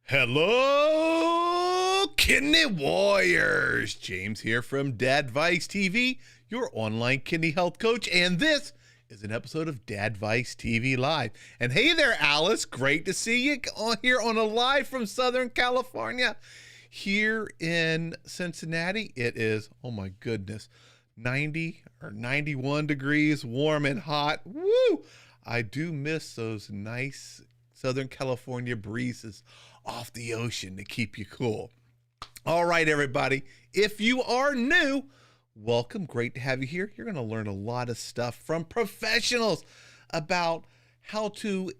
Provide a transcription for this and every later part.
Hello, kidney warriors. James here from Dadvice TV, your online kidney health coach, and this is an episode of Dadvice TV Live. And hey there, Alice. Great to see you here on a live from Southern California. Here in Cincinnati, it is, oh my goodness, 90 or 91 degrees, warm and hot. Woo! I do miss those nice Southern California breezes off the ocean to keep you cool. All right, everybody. If you are new, welcome. Great to have you here. You're going to learn a lot of stuff from professionals about how to,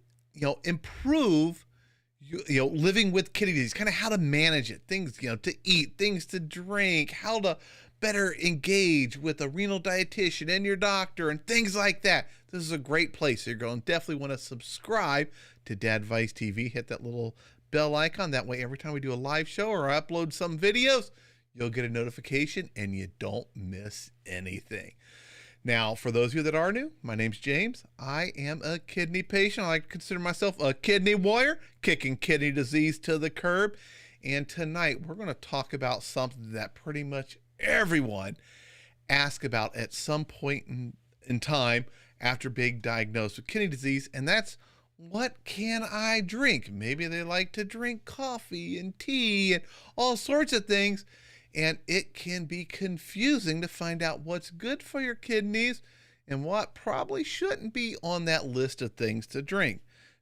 improve, living with kidney disease, kind of how to manage it, things, to eat, things to drink, how to better engage with a renal dietitian and your doctor and things like that. This is a great place. So you're going to definitely want to subscribe to Dadvice TV. Hit that little bell icon. That way, every time we do a live show or upload some videos, you'll get a notification and you don't miss anything. Now, for those of you that are new, my name's James. I am a kidney patient. I like to consider myself a kidney warrior, kicking kidney disease to the curb. And tonight, we're going to talk about something that pretty much everyone asks about at some point in time after being diagnosed with kidney disease, and that's, what can I drink? Maybe they like to drink coffee and tea and all sorts of things, and it can be confusing to find out what's good for your kidneys and what probably shouldn't be on that list of things to drink.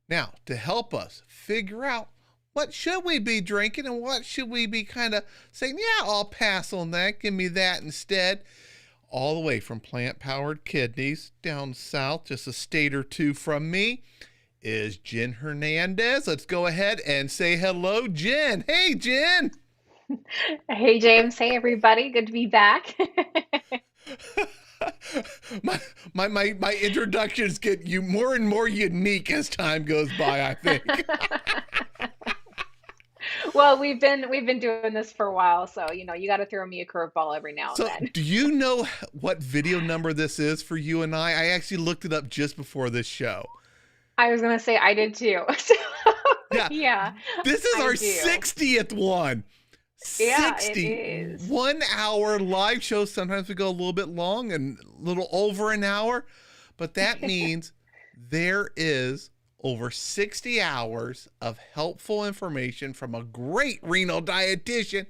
Now, to help us figure out what should we be drinking and what should we be kind of saying, yeah, I'll pass on that, give me that instead, all the way from Plant-Powered Kidneys down south, just a state or two from me, is Jen Hernandez. Let's go ahead and say hello, Jen. Hey, Jen. Hey James, hey everybody, good to be back. my introductions get you more and more unique as time goes by, I think. Well, we've been doing this for a while, so you got to throw me a curveball every now and So, then. do you know what video number this is for you and I? I actually looked it up just before this show. I was gonna say I did too. So Yeah, yeah, this is I our do. 60th one. Yeah, it 60 is. 1 hour live shows. Sometimes we go a little bit long and a little over an hour, but that means there is over 60 hours of helpful information from a great renal dietitian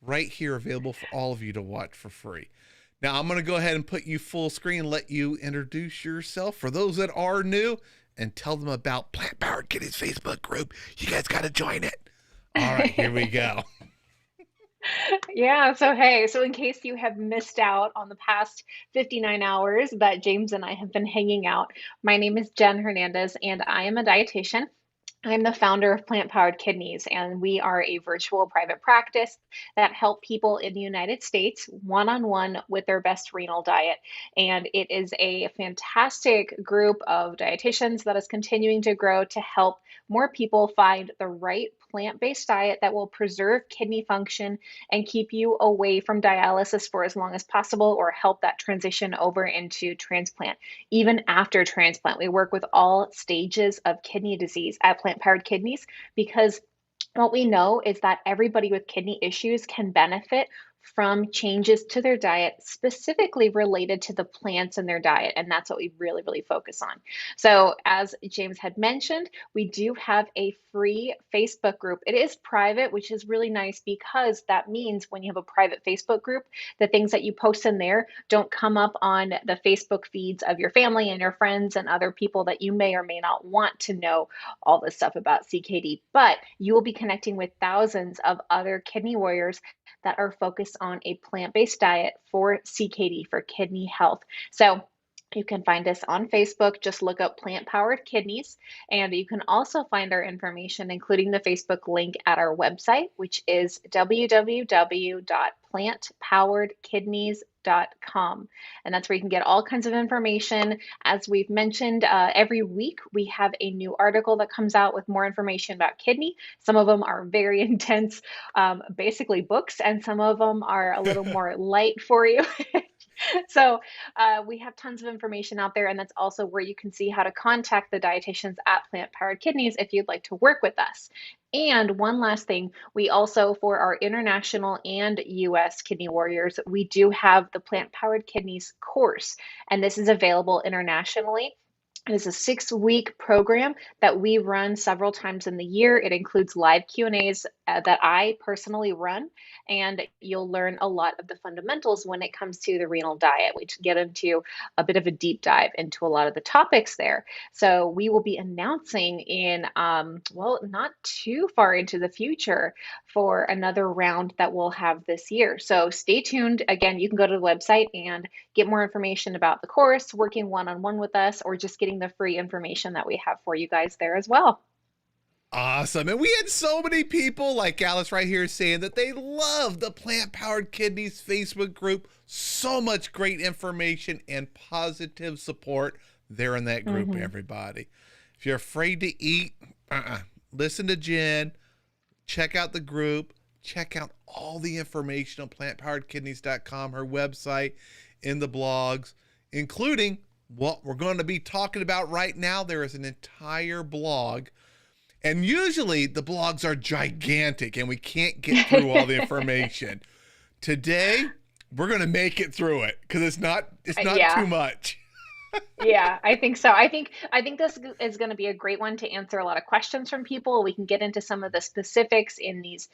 right here available for all of you to watch for free. Now, I'm going to go ahead and put you full screen and let you introduce yourself for those that are new and tell them about Plant Powered Kidneys Facebook group. You guys got to join it. All right, here we go. Yeah, so hey, so in case you have missed out on the past 59 hours that James and I have been hanging out, my name is Jen Hernandez and I am a dietitian. I'm the founder of Plant Powered Kidneys, and we are a virtual private practice that help people in the United States one on one with their best renal diet. And it is a fantastic group of dietitians that is continuing to grow to help more people find the right plant-based diet that will preserve kidney function and keep you away from dialysis for as long as possible or help that transition over into transplant. Even after transplant, we work with all stages of kidney disease at Plant Powered Kidneys because what we know is that everybody with kidney issues can benefit from changes to their diet specifically related to the plants in their diet. And that's what we really, really focus on. So, as James had mentioned, we do have a free Facebook group. It is private, which is really nice because that means when you have a private Facebook group, the things that you post in there don't come up on the Facebook feeds of your family and your friends and other people that you may or may not want to know all this stuff about CKD. But you will be connecting with thousands of other kidney warriors that are focused on a plant-based diet for CKD, for kidney health. So you can find us on Facebook. Just look up Plant Powered Kidneys. And you can also find our information, including the Facebook link, at our website, which is www.plantpoweredkidneys.com. And that's where you can get all kinds of information. As we've mentioned, every week we have a new article that comes out with more information about kidney. Some of them are very intense, basically books, and some of them are a little more light for you. So we have tons of information out there, and that's also where you can see how to contact the dietitians at Plant Powered Kidneys if you'd like to work with us. And one last thing, we also, for our international and US kidney warriors, we do have the Plant Powered Kidneys course, and this is available internationally. It is a 6-week program that we run several times in the year. It includes live Q&As that I personally run, and you'll learn a lot of the fundamentals when it comes to the renal diet. We get into a bit of a deep dive into a lot of the topics there. So we will be announcing in, well, not too far into the future for another round that we'll have this year. So stay tuned. Again, you can go to the website and get more information about the course, working one-on-one with us, or just getting the free information that we have for you guys there as well. Awesome. And we had so many people like Alice right here saying that they love the Plant Powered Kidneys Facebook group. So much great information and positive support there in that group, everybody. If you're afraid to eat, listen to Jen, check out the group, check out all the information on plantpoweredkidneys.com, her website, in the blogs, including what we're going to be talking about right now. There is an entire blog. And usually the blogs are gigantic and we can't get through all the information. Today, we're going to make it through it because it's not too much. Yeah, I think so. I think this is going to be a great one to answer a lot of questions from people. We can get into some of the specifics in these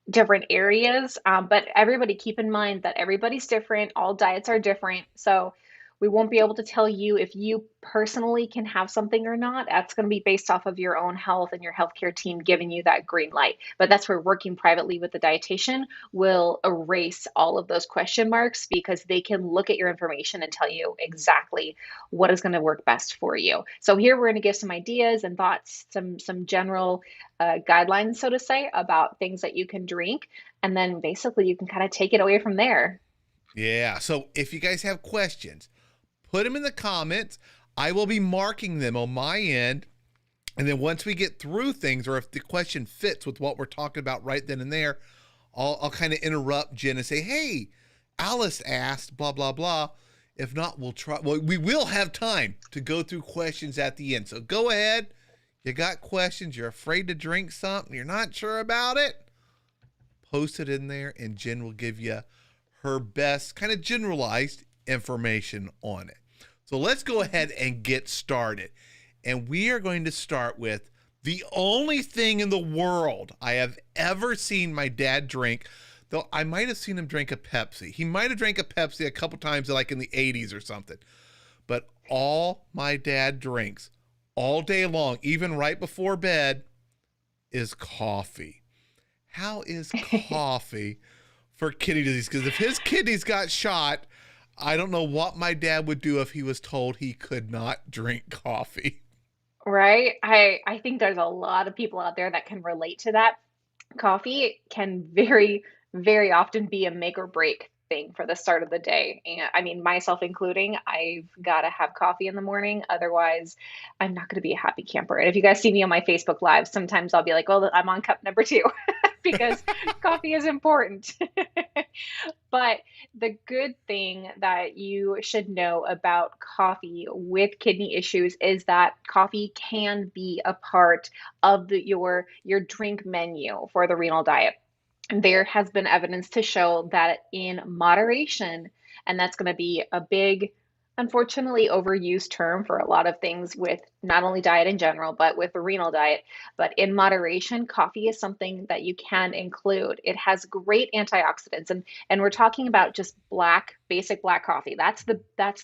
different areas, but everybody keep in mind that everybody's different. All diets are different. So we won't be able to tell you if you personally can have something or not. That's going to be based off of your own health and your healthcare team giving you that green light. But that's where working privately with the dietitian will erase all of those question marks because they can look at your information and tell you exactly what is going to work best for you. So here we're going to give some ideas and thoughts, some general guidelines, so to say, about things that you can drink. And then basically you can kind of take it away from there. Yeah. So if you guys have questions, put them in the comments. I will be marking them on my end. And then once we get through things, or if the question fits with what we're talking about right then and there, I'll kind of interrupt Jen and say, hey, Alice asked, blah, blah, blah. If not, we'll try. Well, we will have time to go through questions at the end. So go ahead. You got questions. You're afraid to drink something. You're not sure about it. Post it in there, and Jen will give you her best kind of generalized information on it. So let's go ahead and get started. And we are going to start with the only thing in the world I have ever seen my dad drink, though I might have seen him drink a Pepsi. He might have drank a Pepsi a couple times like in the 80s or something. But all my dad drinks all day long, even right before bed, is coffee. How is coffee for kidney disease? Because if his kidneys got shot, I don't know what my dad would do if he was told he could not drink coffee. Right? I think there's a lot of people out there that can relate to that. Coffee can very often be a make or break thing for the start of the day. And I mean, myself including, I've got to have coffee in the morning. Otherwise, I'm not going to be a happy camper. And if you guys see me on my Facebook Live, sometimes I'll be like, well, I'm on cup number 2 because coffee is important. But the good thing that you should know about coffee with kidney issues is that coffee can be a part of your drink menu for the renal diet. There has been evidence to show that in moderation, and that's going to be a big, unfortunately overused term for a lot of things with not only diet in general, but with the renal diet. But in moderation, coffee is something that you can include. It has great antioxidants, and we're talking about just basic black coffee. That's the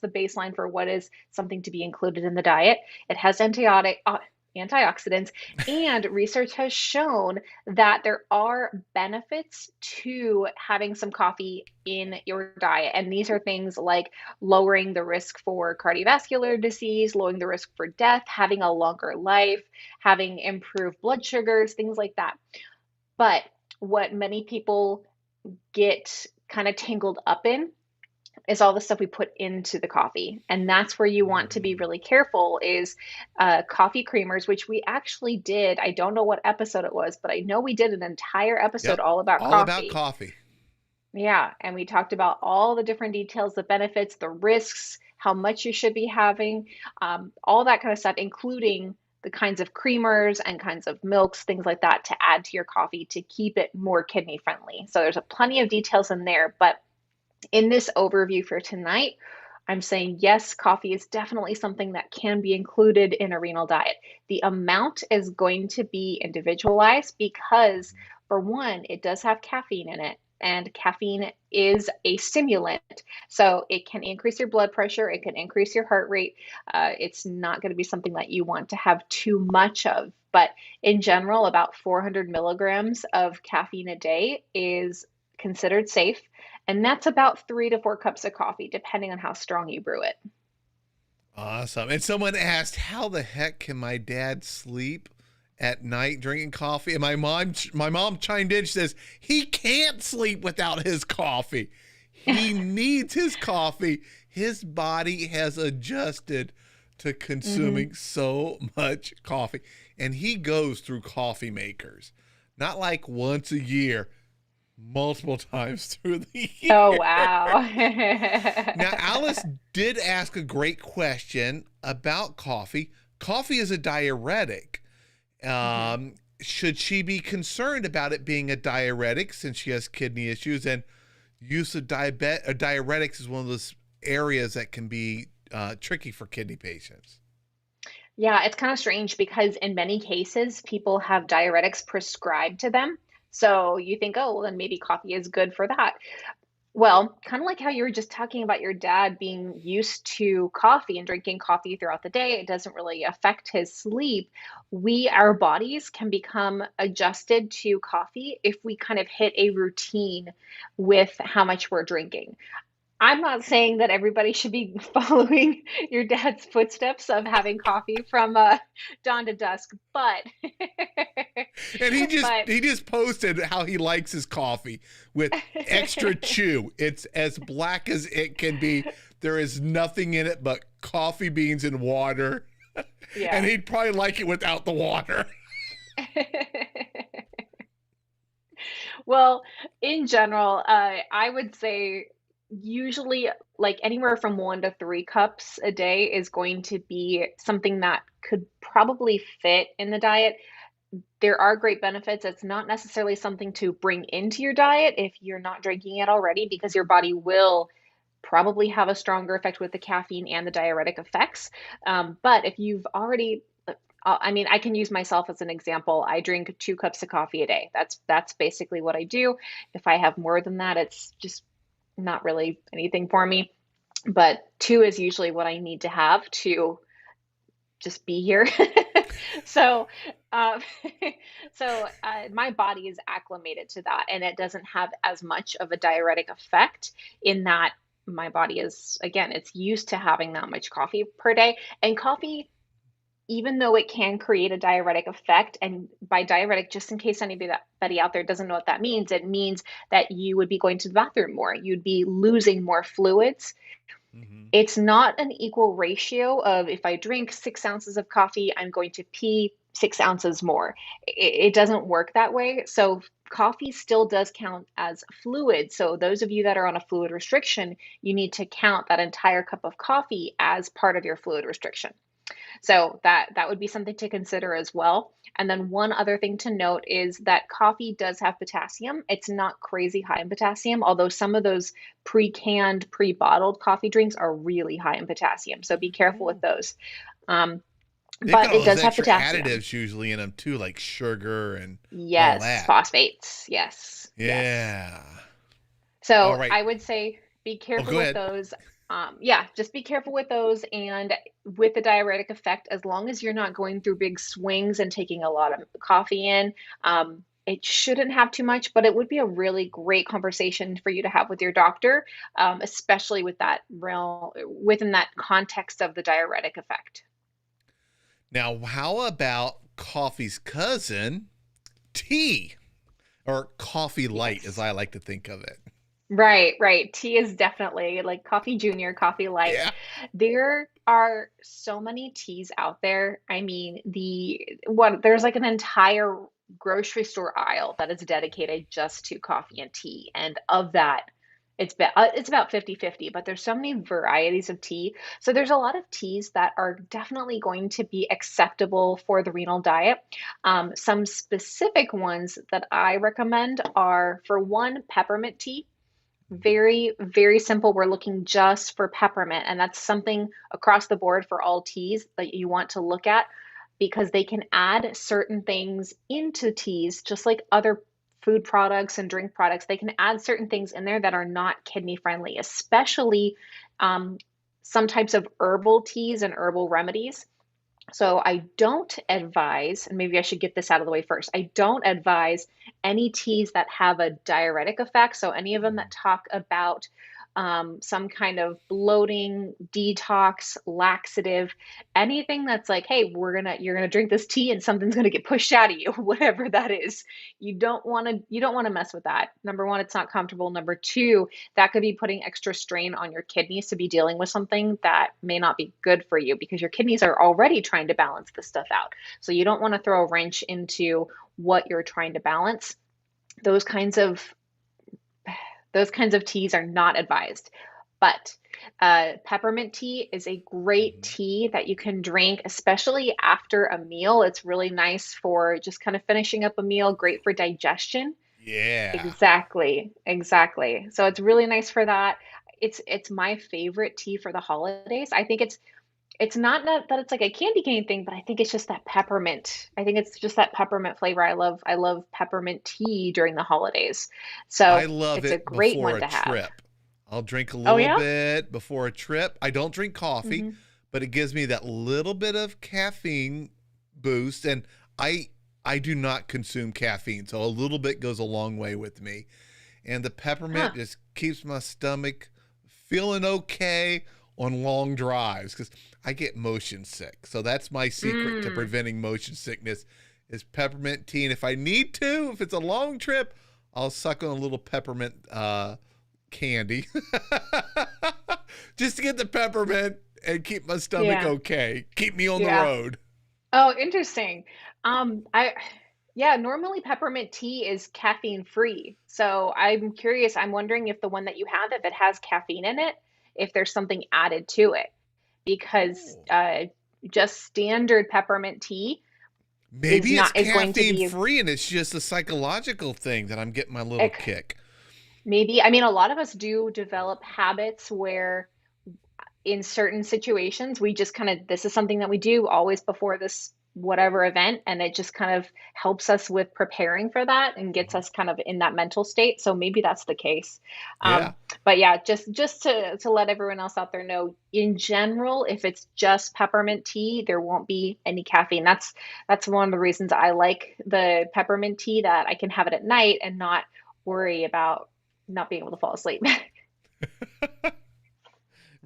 baseline for what is something to be included in the diet. It has antioxidants, and research has shown that there are benefits to having some coffee in your diet. And these are things like lowering the risk for cardiovascular disease, lowering the risk for death, having a longer life, having improved blood sugars, things like that. But what many people get kind of tangled up in is all the stuff we put into the coffee. And that's where you want to be really careful is coffee creamers, which we actually did. I don't know what episode it was, but I know we did an entire episode Yep, all about all coffee. about coffee. Yeah, and we talked about all the different details, the benefits, the risks, how much you should be having, all that kind of stuff, including the kinds of creamers and kinds of milks, things like that, to add to your coffee to keep it more kidney friendly. So there's a plenty of details in there, but in this overview for tonight, I'm saying yes, coffee is definitely something that can be included in a renal diet. The amount is going to be individualized because, for one, it does have caffeine in it, and caffeine is a stimulant. So it can increase your blood pressure, it can increase your heart rate. It's not going to be something that you want to have too much of. But in general, about 400 milligrams of caffeine a day is considered safe. And that's about 3 to 4 cups of coffee, depending on how strong you brew it. Awesome. And someone asked, how the heck can my dad sleep at night drinking coffee? And my mom chimed in. She says, he can't sleep without his coffee. He needs his coffee. His body has adjusted to Hmm. consuming so much coffee. And he goes through coffee makers, not like once a year, multiple times through the Oh, year. wow. Now, Alice did ask a great question about coffee. Coffee is a diuretic. Mhm. Should she be concerned about it being a diuretic since she has kidney issues? And use of diuretics is one of those areas that can be tricky for kidney patients. Yeah, it's kind of strange because in many cases, people have diuretics prescribed to them. So you think, oh, well, then maybe coffee is good for that. Well, kind of like how you were just talking about your dad being used to coffee and drinking coffee throughout the day, it doesn't really affect his sleep. Our bodies can become adjusted to coffee if we kind of hit a routine with how much we're drinking. I'm not saying that everybody should be following your dad's footsteps of having coffee from dawn to dusk, but And he just but he just posted how he likes his coffee with extra chew. It's as black as it can be. There is nothing in it but coffee beans and water. And yeah. he'd probably like it without the water. Well, in general, I would say usually like anywhere from 1 to 3 cups a day is going to be something that could probably fit in the diet. There are great benefits. It's not necessarily something to bring into your diet if you're not drinking it already, because your body will probably have a stronger effect with the caffeine and the diuretic effects. But if you've already, I mean, I can use myself as an example. I drink 2 cups of coffee a day. That's basically what I do. If I have more than that, it's just not really anything for me. But two is usually what I need to have to just be here. So, um, my body is acclimated to that, and it doesn't have as much of a diuretic effect in that my body is, again, it's used to having that much coffee per day. And coffee, even though it can create a diuretic effect, and by diuretic, just in case anybody out there doesn't know what that means, it means that you would be going to the bathroom more, you'd be losing more fluids. Mm-hmm. It's not an equal ratio of if I drink 6 ounces of coffee, I'm going to pee 6 ounces more. It doesn't work that way. So coffee still does count as fluid. So those of you that are on a fluid restriction, you need to count that entire cup of coffee as part of your fluid restriction. So that would be something to consider as well. And then one other thing to note is that coffee does have potassium. It's not crazy high in potassium, although some of those pre-canned, pre-bottled coffee drinks are really high in potassium. So be careful with Oh. those. Um, They've got but all it those does have extra potassium. additives usually in them too, like sugar and all Yes, that. phosphates. Yes, yes. Yeah. All So right. I would say be Oh, careful go with ahead. those. Yeah, just be careful with those. And with the diuretic effect, as long as you're not going through big swings and taking a lot of coffee in, it shouldn't have too much, but it would be a really great conversation for you to have with your doctor, especially with that real within that context of the diuretic effect. Now, how about coffee's cousin, tea, or coffee light, as Yes. I like to think of it? Right, right. Tea is definitely like coffee junior, coffee light. Yeah. There are so many teas out there. I mean, there's like an entire grocery store aisle that is dedicated just to coffee and tea. And of that, it's about 50-50, but there's so many varieties of tea. So there's a lot of teas that are definitely going to be acceptable for the renal diet. Some specific ones that I recommend are, for one, peppermint tea. Very, very simple. We're looking just for peppermint, and that's something across the board for all teas that you want to look at, because they can add certain things into teas, just like other food products and drink products. They can add certain things in there that are not kidney friendly, especially um, some types of herbal teas and herbal remedies. So I don't advise, and maybe I should get this out of the way first. I don't advise any teas that have a diuretic effect. So any of them that talk about some kind of bloating, detox, laxative, anything that's like, hey, you're gonna drink this tea and something's gonna get pushed out of you, whatever that is. You don't want to mess with that. Number one, it's not comfortable. Number two, that could be putting extra strain on your kidneys to be dealing with something that may not be good for you, because your kidneys are already trying to balance this stuff out. So you don't want to throw a wrench into what you're trying to balance. Those kinds of those kinds of teas are not advised. But peppermint tea is a great Mhm. tea that you can drink, especially after a meal. It's really nice for just kind of finishing up a meal, great for digestion. Yeah. Exactly, exactly. So it's really nice for that. It's my favorite tea for the holidays. I think it's not that it's like a candy cane thing, but I think it's just that peppermint. I think it's just that peppermint flavor. I love peppermint tea during the holidays. I So love it's a it great before one a to have. trip. I'll drink a Oh little yeah? bit before a trip. I don't drink coffee, Hmm. but it gives me that little bit of caffeine boost. And I I do not consume caffeine, so a little bit goes a long way with me. And the peppermint Huh. just keeps my stomach feeling okay on long drives because I get motion sick. So that's my secret to Mm. preventing motion sickness is peppermint tea. And if I need to, if it's a long trip, I'll suck on a little peppermint candy just to get the peppermint and keep my stomach Yeah. okay. Keep me on the Yeah. road. Oh, interesting. I Yeah, normally peppermint tea is caffeine free. So I'm curious, I'm wondering if the one that you have, if it has caffeine in it, if there's something added to it, because Oh. just standard peppermint tea Maybe it's is going to caffeine be free and it's just a psychological thing that I'm getting my little ec- kick. maybe, I mean, a lot of us do develop habits where in certain situations we just kind of, this is something that we do always before this whatever event, and it just kind of helps us with preparing for that and gets Mhm. us kind of in that mental state. So maybe that's the case. Yeah. But yeah, just to let everyone else out there know, in general, if it's just peppermint tea, there won't be any caffeine. That's one of the reasons I like the peppermint tea, that I can have it at night and not worry about not being able to fall asleep.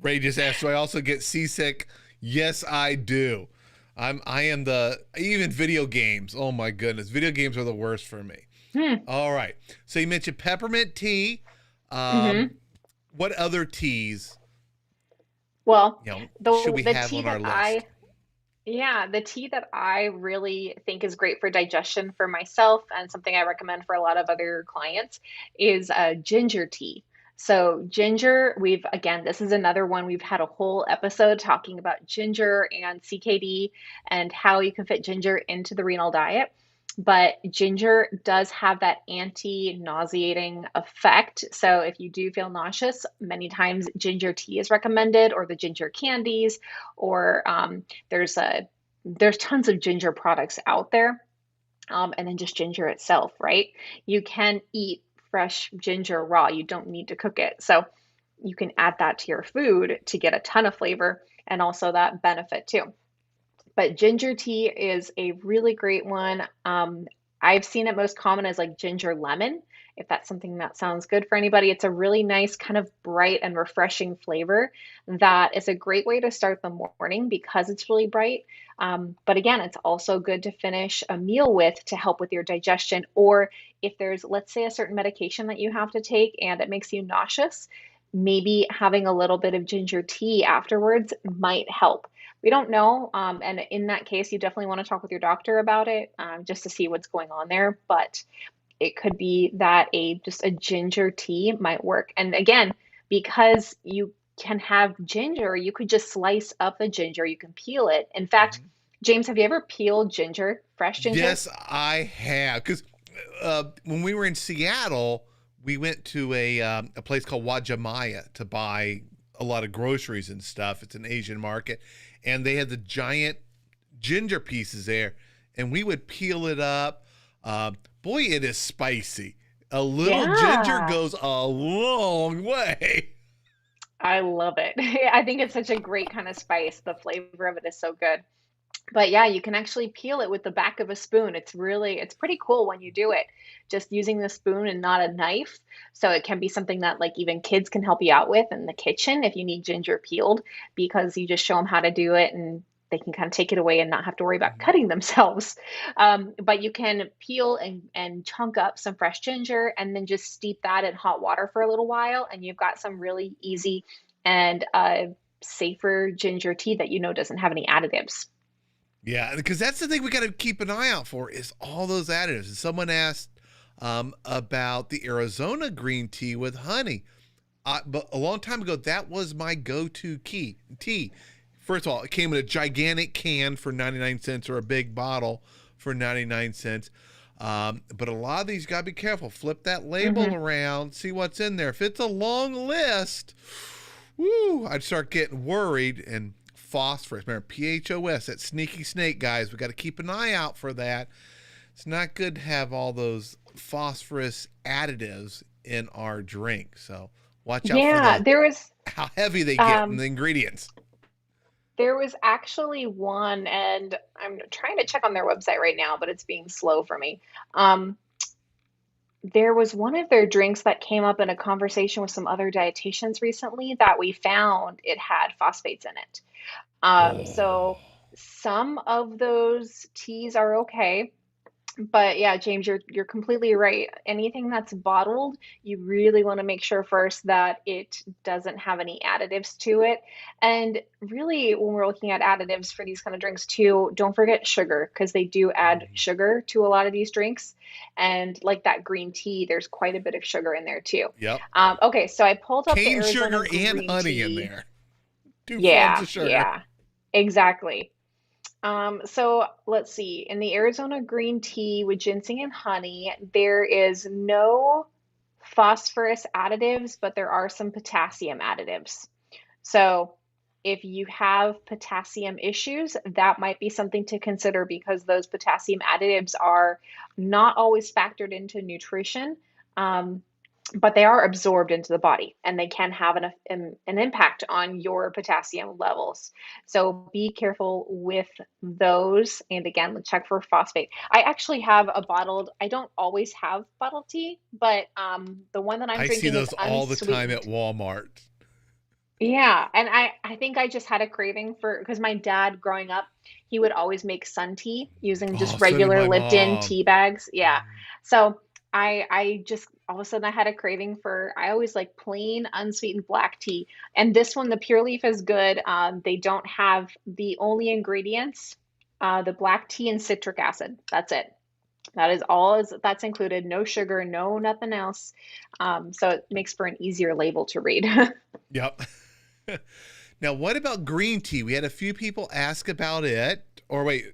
Ray just asked, do I also get seasick? Yes, I do. I am the even video games. Oh my goodness, video games are the worst for me. Hmm. All right. So you mentioned peppermint tea. Um, Hmm. what other teas, Well, should the we the have tea on our that list? I yeah, the tea that I really think is great for digestion for myself, and something I recommend for a lot of other clients, is ginger tea. So ginger, this is another one, we've had a whole episode talking about ginger and CKD and how you can fit ginger into the renal diet. But ginger does have that anti-nauseating effect. So if you do feel nauseous, many times ginger tea is recommended, or the ginger candies, or there's a there's tons of ginger products out there, and then just ginger itself, right? You can eat fresh ginger raw. You don't need to cook it, so you can add that to your food to get a ton of flavor and also that benefit too. But ginger tea is a really great one. I've seen it most common as like ginger lemon, if that's something that sounds good for anybody. It's a really nice, kind of bright and refreshing flavor that is a great way to start the morning because it's really bright. But again, it's also good to finish a meal with to help with your digestion. Or if there's, let's say, a certain medication that you have to take and it makes you nauseous, maybe having a little bit of ginger tea afterwards might help. We don't know. And in that case, you definitely want to talk with your doctor about it, just to see what's going on there. But it could be that a ginger tea might work. And again, because you can have ginger, you could just slice up the ginger, you can peel it. In fact, Mhm. James, have you ever peeled ginger, fresh ginger? Yes, I have. Because when we were in Seattle, we went to a place called Wajamaya to buy a lot of groceries and stuff. It's an Asian market, and they had the giant ginger pieces there, and we would peel it up. Boy, it is spicy. A little ginger Yeah, goes a long way. I love it. I think it's such a great kind of spice. The flavor of it is so good. But yeah, you can actually peel it with the back of a spoon. It's pretty cool when you do it, just using the spoon and not a knife. So it can be something that like even kids can help you out with in the kitchen if you need ginger peeled, because you just show them how to do it and they can kind of take it away and not have to worry about Mhm. cutting themselves. But you can peel and chunk up some fresh ginger and then just steep that in hot water for a little while, and you've got some really easy and safer ginger tea that you know doesn't have any additives. Yeah, because that's the thing we got to keep an eye out for is all those additives. And someone asked about the Arizona green tea with honey. But a long time ago, that was my go-to key tea. First of all, it came in a gigantic can for 99 cents or a big bottle for 99 cents. But a lot of these, got to be careful. Flip that label Hmm. around, see what's in there. If it's a long list, woo, I'd start getting worried. And phosphorus, remember, PHOS, that sneaky snake, guys. We got to keep an eye out for that. It's not good to have all those phosphorus additives in our drink. So watch out for Yeah, the how heavy they get in um, the ingredients. there was actually one, and I'm trying to check on their website right now, but it's being slow for me. Um, there was one of their drinks that came up in a conversation with some other dietitians recently that we found it had phosphates in it. So Oh. some of those teas are okay. But yeah, James, you're completely right. Anything that's bottled, you really want to make sure first that it doesn't have any additives to it. And really, when we're looking at additives for these kind of drinks too, don't forget sugar because they do add Mhm. sugar to a lot of these drinks. And like that green tea, there's quite a bit of sugar in there too. Yep. Okay, so I pulled up the Cane Arizona sugar and green honey in tea. there. Two forms Yeah, of sugar. yeah, exactly. So let's see. In the Arizona green tea with ginseng and honey, there is no phosphorus additives, but there are some potassium additives. So if you have potassium issues, that might be something to consider because those potassium additives are not always factored into nutrition. Um, but they are absorbed into the body and they can have an impact on your potassium levels. So be careful with those. And again, check for phosphate. I actually have a bottled, I don't always have bottled tea, but the one that I'm I see drinking is those all the time at unsweetened. Walmart. Yeah, and I think I just had a craving for because my dad growing up, he would always make sun tea using just Oh, so did regular my Lipton mom. tea bags. Yeah. So I just all of a sudden I had a craving for I always like plain unsweetened black tea. And this one, the Pure Leaf is good. They don't have the only ingredients, the black tea and citric acid. That's it. That is all is that's included. No sugar, no nothing else. So it makes for an easier label to read. Yep. Now, what about green tea? We had a few people ask about it. Or wait,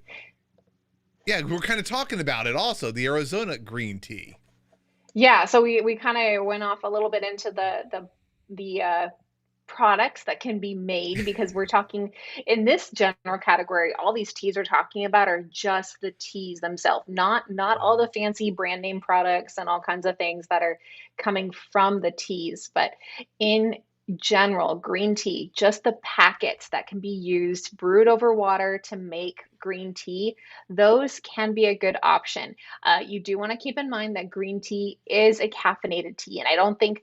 yeah, we're kind of talking about it also, the Arizona green tea. Yeah, so we kind of went off a little bit into the products that can be made because we're talking in this general category, all these teas are talking about are just the teas themselves, not all the fancy brand name products and all kinds of things that are coming from the teas, but in general, green tea, just the packets that can be used, brewed over water to make green tea, those can be a good option. You do want to keep in mind that green tea is a caffeinated tea, and I don't think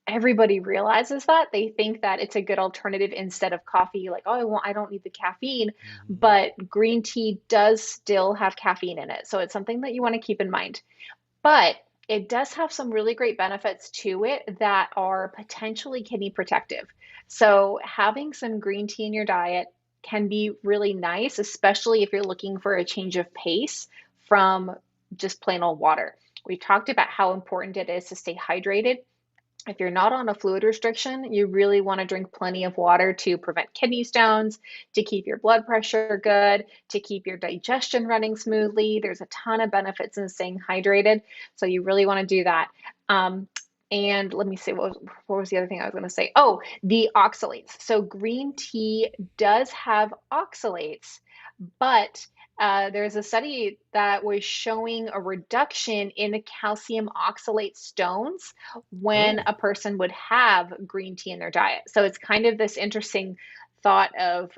everybody realizes that. They think that it's a good alternative instead of coffee, like, oh, I don't need the caffeine. Mhm. But green tea does still have caffeine in it. So it's something that you want to keep in mind. But it does have some really great benefits to it that are potentially kidney protective. So having some green tea in your diet can be really nice, especially if you're looking for a change of pace from just plain old water. We talked about how important it is to stay hydrated. If you're not on a fluid restriction, you really want to drink plenty of water to prevent kidney stones, to keep your blood pressure good, to keep your digestion running smoothly. There's a ton of benefits in staying hydrated, so you really want to do that. Um, and let me see, what was the other thing I was going to say? Oh, the oxalates. So green tea does have oxalates, but there's a study that was showing a reduction in the calcium oxalate stones when Oh, a person would have green tea in their diet. So it's kind of this interesting thought of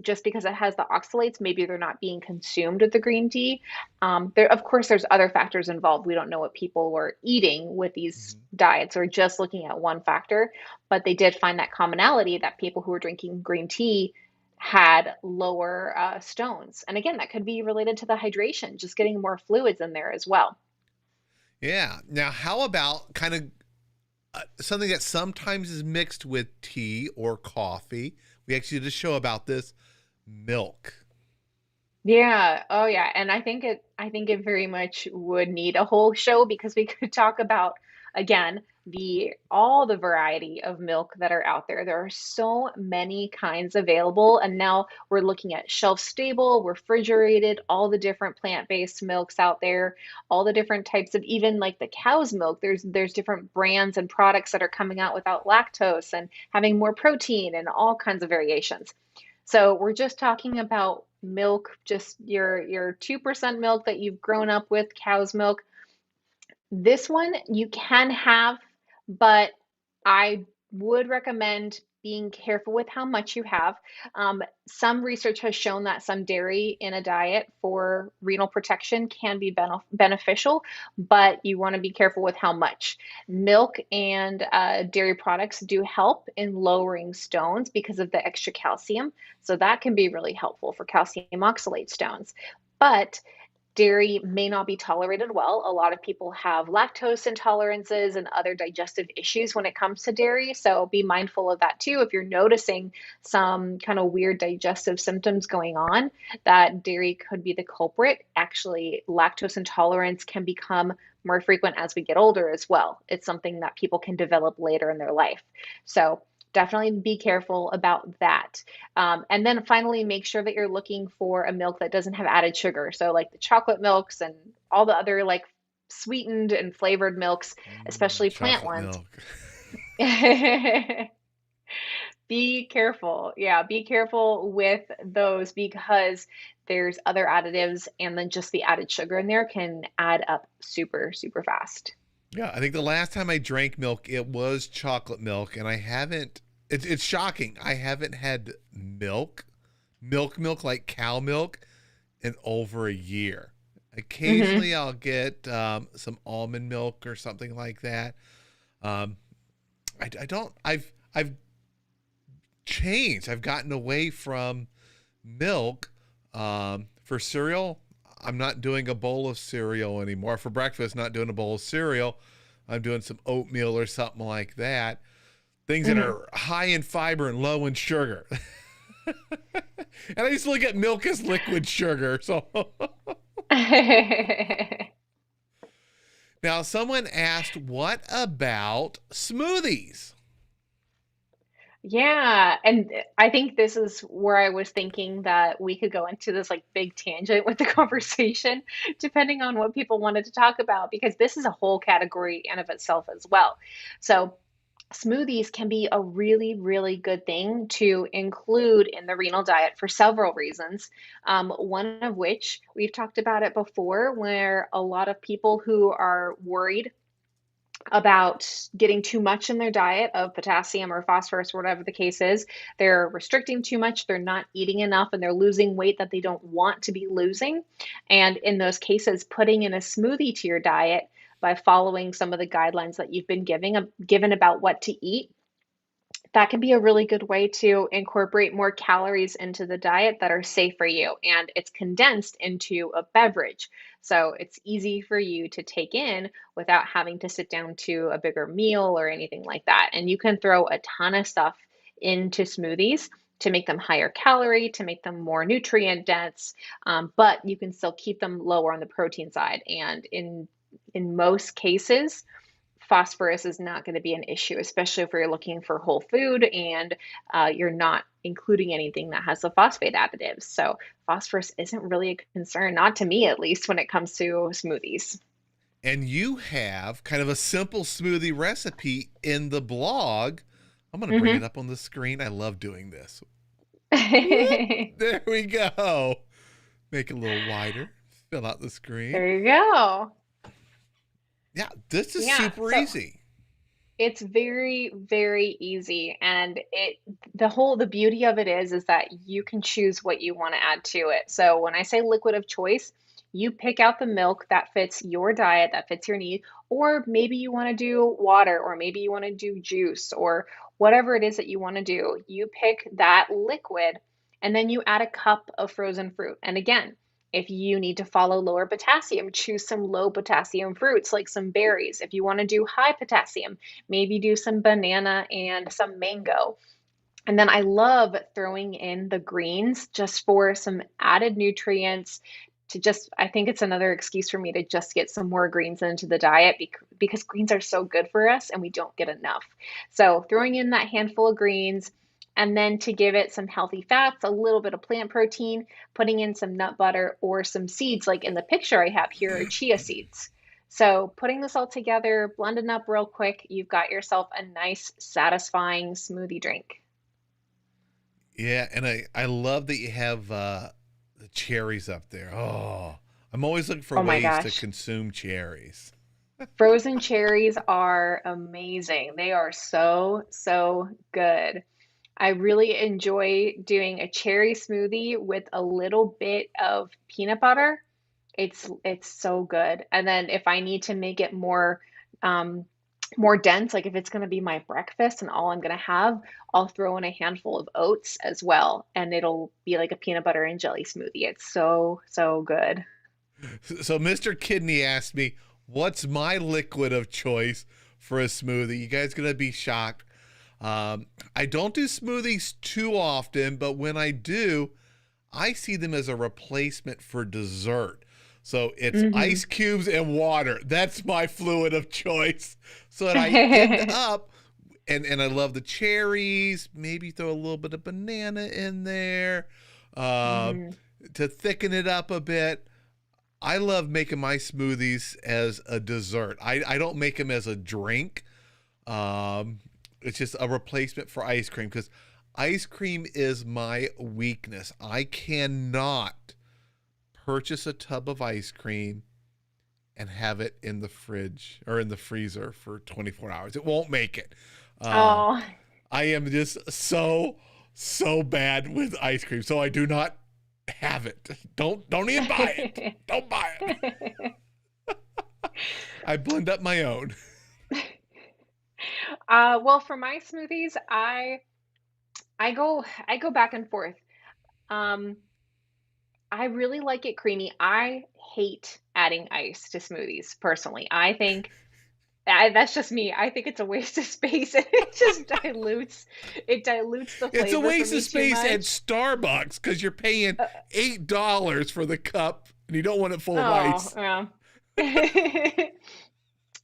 just because it has the oxalates, maybe they're not being consumed with the green tea. Of course, there's other factors involved. We don't know what people were eating with these mhm. diets or just looking at one factor, but they did find that commonality that people who were drinking green tea had lower stones. And again, that could be related to the hydration, just getting more fluids in there as well. Yeah. Now, how about kind of something that sometimes is mixed with tea or coffee? We actually did a show about this, milk. Yeah. Oh, yeah. And I think it very much would need a whole show because we could talk about again the all the variety of milk that are out there. There are so many kinds available, and now we're looking at shelf stable, refrigerated, all the different plant-based milks out there, all the different types of even like the cow's milk. There's different brands and products that are coming out without lactose and having more protein and all kinds of variations. So we're just talking about milk, just your 2% milk that you've grown up with, cow's milk. This one you can have, but I would recommend being careful with how much you have. Some research has shown that some dairy in a diet for renal protection can be beneficial, but you want to be careful with how much. Milk and dairy products do help in lowering stones because of the extra calcium. So that can be really helpful for calcium oxalate stones. But dairy may not be tolerated well. A lot of people have lactose intolerances and other digestive issues when it comes to dairy. So be mindful of that too. If you're noticing some kind of weird digestive symptoms going on, that dairy could be the culprit. Actually, lactose intolerance can become more frequent as we get older as well. It's something that people can develop later in their life. So definitely be careful about that. And then finally, make sure that you're looking for a milk that doesn't have added sugar. So, like the chocolate milks and all the other like sweetened and flavored milks, especially plant Chocolate ones. milk. Be careful. Yeah, be careful with those because there's other additives, and then just the added sugar in there can add up super, super fast. Yeah, I think the last time I drank milk, it was chocolate milk, and I haven't. It's shocking. I haven't had milk like cow milk, in over a year. Hmm. Occasionally, I'll get some almond milk or something like that. Um, I don't. I've changed. I've gotten away from milk for cereal. I'm not doing a bowl of cereal anymore. For breakfast, not doing a bowl of cereal. I'm doing some oatmeal or something like that. Things that Hmm. are high in fiber and low in sugar. And I used to look at milk as liquid sugar. So now someone asked, what about smoothies? Yeah, and I think this is where I was thinking that we could go into this like big tangent with the conversation, depending on what people wanted to talk about, because this is a whole category in of itself as well. So smoothies can be a really, really good thing to include in the renal diet for several reasons. One of which we've talked about it before, where a lot of people who are worried about getting too much in their diet of potassium or phosphorus, or whatever the case is. They're restricting too much, they're not eating enough, and they're losing weight that they don't want to be losing. And in those cases, putting in a smoothie to your diet by following some of the guidelines that you've been given about what to eat, that can be a really good way to incorporate more calories into the diet that are safe for you. And it's condensed into a beverage. So it's easy for you to take in without having to sit down to a bigger meal or anything like that. And you can throw a ton of stuff into smoothies. to make them higher calorie, to make them more nutrient dense, but you can still keep them lower on the protein side. And in most cases, phosphorus is not going to be an issue, especially if you're looking for whole food and you're not including anything that has the phosphate additives. So phosphorus isn't really a concern, not to me at least, when it comes to smoothies. And you have kind of a simple smoothie recipe in the blog. I'm going to bring it up on the screen. I love doing this. Whoop, there we go. Make it a little wider. Fill out the screen. There you go. Yeah, this is super easy. It's very, very easy. And the beauty of it is that you can choose what you want to add to it. So when I say liquid of choice, you pick out the milk that fits your diet, that fits your need, or maybe you want to do water, or maybe you want to do juice, or whatever it is that you want to do. You pick that liquid and then you add a cup of frozen fruit. And again, if you need to follow lower potassium, choose some low potassium fruits like some berries. If you want to do high potassium, maybe do some banana and some mango. And then I love throwing in the greens just for some added nutrients I think it's another excuse for me to just get some more greens into the diet because greens are so good for us and we don't get enough. So throwing in that handful of greens, and then to give it some healthy fats, a little bit of plant protein, putting in some nut butter or some seeds, like in the picture I have here are chia seeds. So putting this all together, blending up real quick, you've got yourself a nice, satisfying smoothie drink. Yeah, and I love that you have the cherries up there. Oh, I'm always looking for Oh my ways to gosh. consume cherries. Frozen cherries are amazing. They are so, so good. I really enjoy doing a cherry smoothie with a little bit of peanut butter. It's so good. And then if I need to make it um, more dense, like if it's going to be my breakfast and all I'm going to have, I'll throw in a handful of oats as well, and it'll be like a peanut butter and jelly smoothie. It's so, so good. So Mr. Kidney asked me, what's my liquid of choice for a smoothie? You guys going to be shocked. I don't do smoothies too often, but when I do, I see them as a replacement for dessert. So it's Hmm ice cubes and water. That's my fluid of choice. So that I end up, and I love the cherries, maybe throw a little bit of banana in there um, hmm to thicken it up a bit. I love making my smoothies as a dessert. I don't make them as a drink. Um, it's just a replacement for ice cream because ice cream is my weakness. I cannot purchase a tub of ice cream and have it in the fridge or in the freezer for 24 hours. It won't make it. Um, Oh. I am just so bad with ice cream, so I do not have it. Don't even buy it. Don't buy it. I blend up my own. Well, for my smoothies, I go back and forth. Um, I really like it creamy. I hate adding ice to smoothies personally. That's just me. I think it's a waste of space and it dilutes the It's a flavor for waste of me too space at much. Starbucks because you're paying Uh, $8 for the cup and you don't want it full of oh, ice. yeah.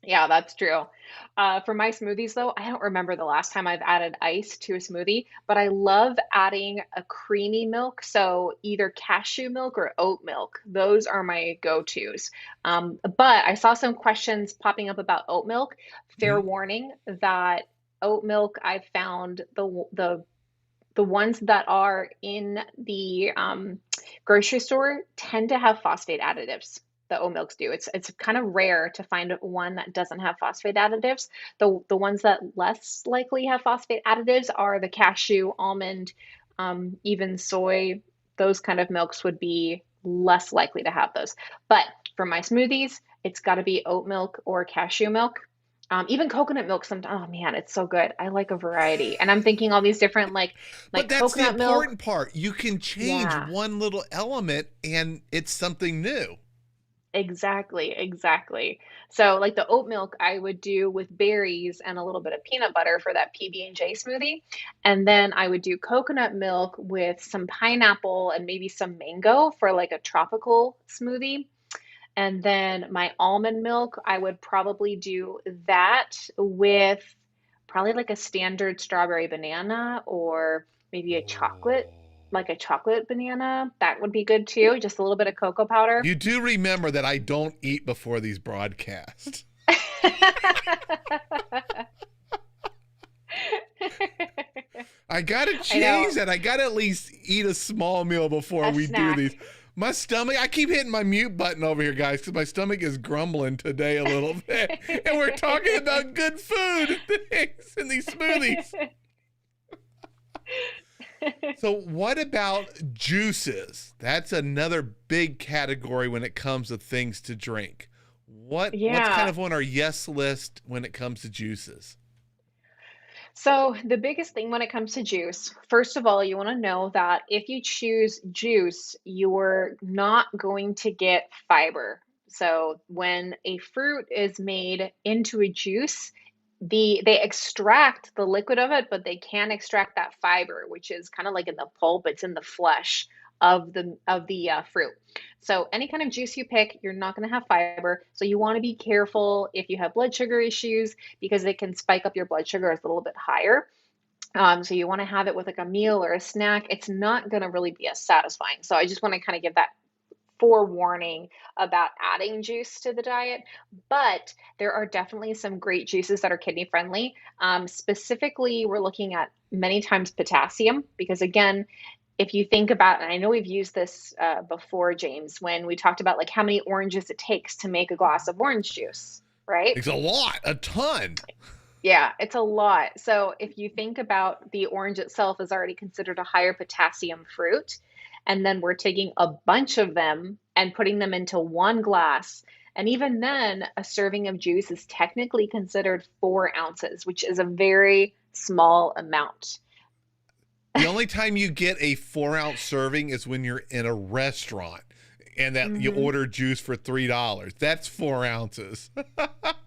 Yeah, that's true. For my smoothies, though, I don't remember the last time I've added ice to a smoothie, but I love adding a creamy milk. So either cashew milk or oat milk. Those are my go-tos. But I saw some questions popping up about oat milk. Fair Mhm. warning that oat milk, I've found the ones that are in the grocery store tend to have phosphate additives. The oat milks do. It's kind of rare to find one that doesn't have phosphate additives. The ones that less likely have phosphate additives are the cashew, almond, even soy. Those kind of milks would be less likely to have those. But for my smoothies, it's got to be oat milk or cashew milk. Even coconut milk sometimes. Oh man, it's so good. I like a variety. And I'm thinking all these different But like that's the coconut milk. important part. You can change Yeah. one little element and it's something new. Exactly, exactly. So like the oat milk I would do with berries and a little bit of peanut butter for that PB&J smoothie. And then I would do coconut milk with some pineapple and maybe some mango for like a tropical smoothie. And then my almond milk, I would probably do that with probably like a standard strawberry banana or maybe like a chocolate banana. That would be good too. Just a little bit of cocoa powder. You do remember that I don't eat before these broadcasts. I gotta I know, change that. I gotta at least eat a small meal before a we do these. snack. My stomach, I keep hitting my mute button over here, guys, because my stomach is grumbling today a little bit. And we're talking about good food and things in these smoothies. So what about juices? That's another big category when it comes to things to drink. What's kind Yeah. of on our yes list when it comes to juices? So, the biggest thing when it comes to juice, first of all, you want to know that if you choose juice, you're not going to get fiber. So, when a fruit is made into a juice, they extract the liquid of it, but they can't extract that fiber, which is kind of like in the pulp, it's in the flesh of the fruit. So any kind of juice you pick, you're not going to have fiber. So you want to be careful if you have blood sugar issues because it can spike up your blood sugar a little bit higher. So you want to have it with like a meal or a snack. It's not going to really be as satisfying. So I just want to kind of give that forewarning about adding juice to the diet, but there are definitely some great juices that are kidney friendly. Specifically, we're looking at many times potassium because, again, if you think about, and I know we've used this before, James, when we talked about like how many oranges it takes to make a glass of orange juice, right? It's a lot, a ton. Yeah, it's a lot. So if you think about the orange itself is already considered a higher potassium fruit, and then we're taking a bunch of them and putting them into one glass. And even then, a serving of juice is technically considered 4 ounces, which is a very small amount. The only time you get a 4 ounce serving is when you're in a restaurant and that you hmm order juice for $3. That's 4 ounces.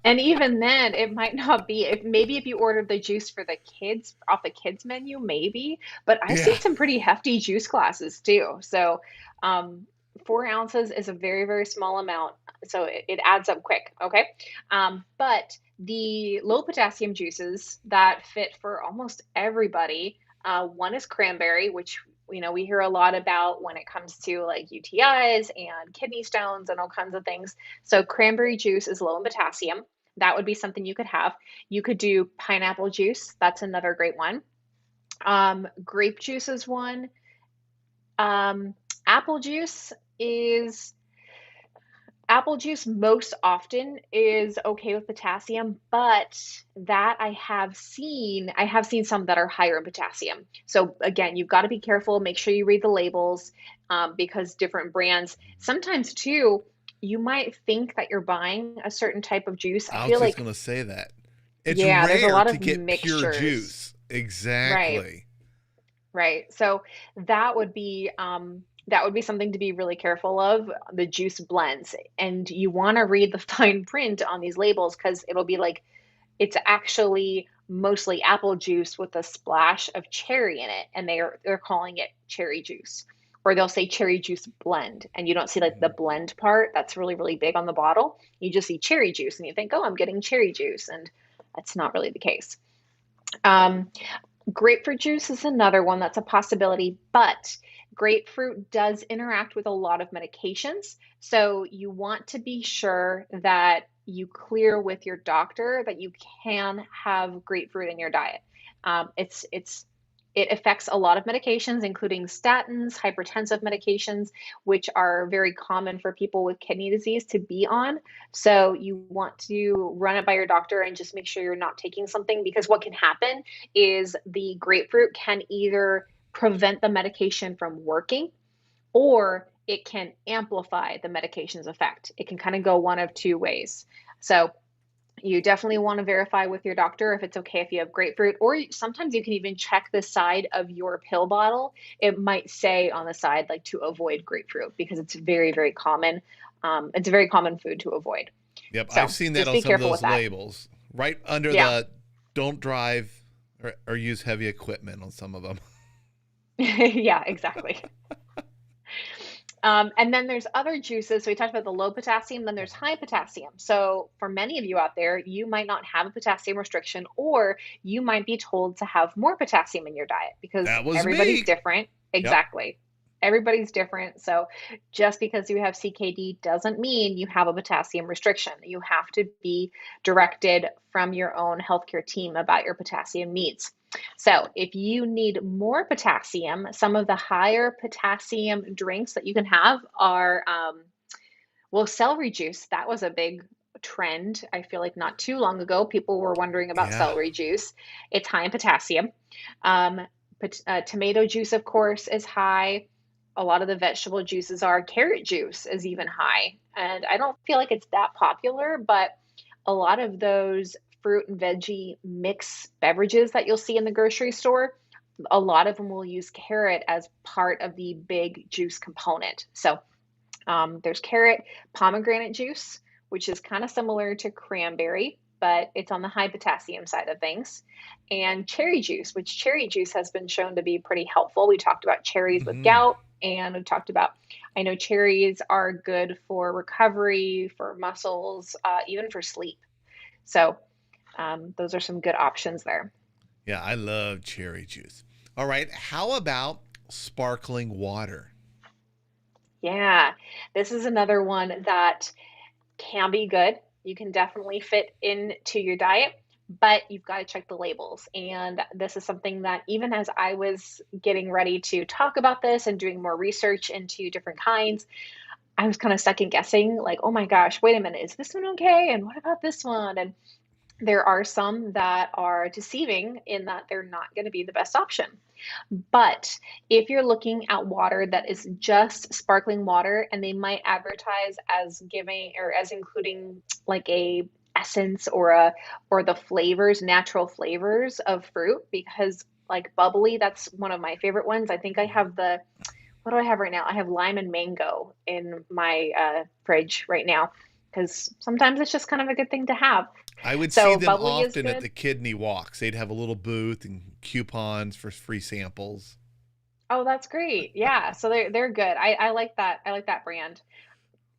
And even then, it might not be. If maybe if you ordered the juice for the kids off the kids menu, maybe. But I've Yeah. seen some pretty hefty juice glasses too. So, um, 4 ounces is a very, very small amount. So it adds up quick. Okay. But the low potassium juices that fit for almost everybody, one is cranberry, which we hear a lot about when it comes to like UTIs and kidney stones and all kinds of things. So cranberry juice is low in potassium. That would be something you could have. You could do pineapple juice. That's another great one. Grape juice is one. Um, apple juice is apple juice most often is okay with potassium, but that I have seen some that are higher in potassium. So again, you've got to be careful. Make sure you read the labels because different brands sometimes too. You might think that you're buying a certain type of juice. I I was feel just like going to say that. It's yeah, there's a rare lot to of get pure mixtures. juice. Right. Exactly. Right. So that would be that would be something to be really careful of, the juice blends. And you want to read the fine print on these labels because it'll be like it's actually mostly apple juice with a splash of cherry in it, and they're calling it cherry juice. Or they'll say cherry juice blend, and you don't see like the blend part that's really, really big on the bottle. You just see cherry juice and you think, oh, I'm getting cherry juice, and that's not really the case. Um, Grapefruit juice is another one that's a possibility, but grapefruit does interact with a lot of medications. So you want to be sure that you clear with your doctor that you can have grapefruit in your diet. It affects a lot of medications, including statins, hypertensive medications, which are very common for people with kidney disease to be on. So you want to run it by your doctor and just make sure you're not taking something because what can happen is the grapefruit can either prevent the medication from working or it can amplify the medication's effect. It can kind of go one of two ways. So you definitely want to verify with your doctor if it's okay if you have grapefruit, or sometimes you can even check the side of your pill bottle. It might say on the side, like to avoid grapefruit because it's very, very common. It's a very common food to avoid. Yep, I've So seen that just on be some of careful with those that. labels, right under Yeah. the don't drive or use heavy equipment on some of them. Yeah, exactly. And then there's other juices. So we talked about the low potassium, then there's high potassium. So for many of you out there, you might not have a potassium restriction, or you might be told to have more potassium in your diet because That was everybody's me. different. Yep. Exactly. Everybody's different. So just because you have CKD doesn't mean you have a potassium restriction. You have to be directed from your own healthcare team about your potassium needs. So, if you need more potassium, some of the higher potassium drinks that you can have are, well, celery juice. That was a big trend. I feel like not too long ago, people were wondering about Yeah. celery juice. It's high in potassium. Um, Tomato juice, of course, is high. A lot of the vegetable juices are. Carrot juice is even high. And I don't feel like it's that popular, but a lot of those fruit and veggie mix beverages that you'll see in the grocery store, a lot of them will use carrot as part of the big juice component. So there's carrot, pomegranate juice, which is kind of similar to cranberry, but it's on the high potassium side of things, and cherry juice, which cherry juice has been shown to be pretty helpful. We talked about cherries with Hmm. gout, and we talked about, I know cherries are good for recovery, for muscles, even for sleep. So those are some good options there. Yeah, I love cherry juice. All right, how about sparkling water? Yeah, this is another one that can be good. You can definitely fit into your diet, but you've got to check the labels. And this is something that, even as I was getting ready to talk about this and doing more research into different kinds, I was kind of second guessing, like, oh my gosh, wait a minute, is this one okay? And what about this one? And there are some that are deceiving in that they're not going to be the best option. But if you're looking at water that is just sparkling water, and they might advertise as giving or as including like a essence or the flavors, natural flavors of fruit, because like bubbly, that's one of my favorite ones. I think I have the, what do I have right now? I have lime and mango in my fridge right now because sometimes it's just kind of a good thing to have. I would see So them bubbly is often at good. the kidney walks. They'd have a little booth and coupons for free samples. Oh, that's great. Yeah, so they're good. I like that. I like that brand.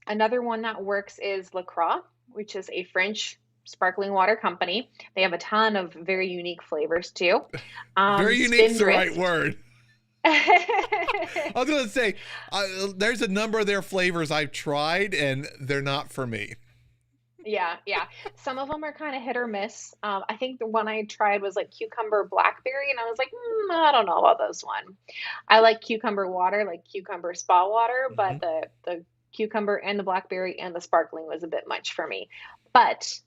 Another one that works is La Croix, which is a French sparkling water company. They have a ton of very unique flavors too. Very unique's the right Spindrift. word. I was going to say, there's a number of their flavors I've tried, and they're not for me. Yeah, yeah. Some of them are kind of hit or miss. I think the one I tried was like cucumber blackberry, and I was like, I don't know about this one. I like cucumber water, like cucumber spa water, Hmm. but the cucumber and the blackberry and the sparkling was a bit much for me. But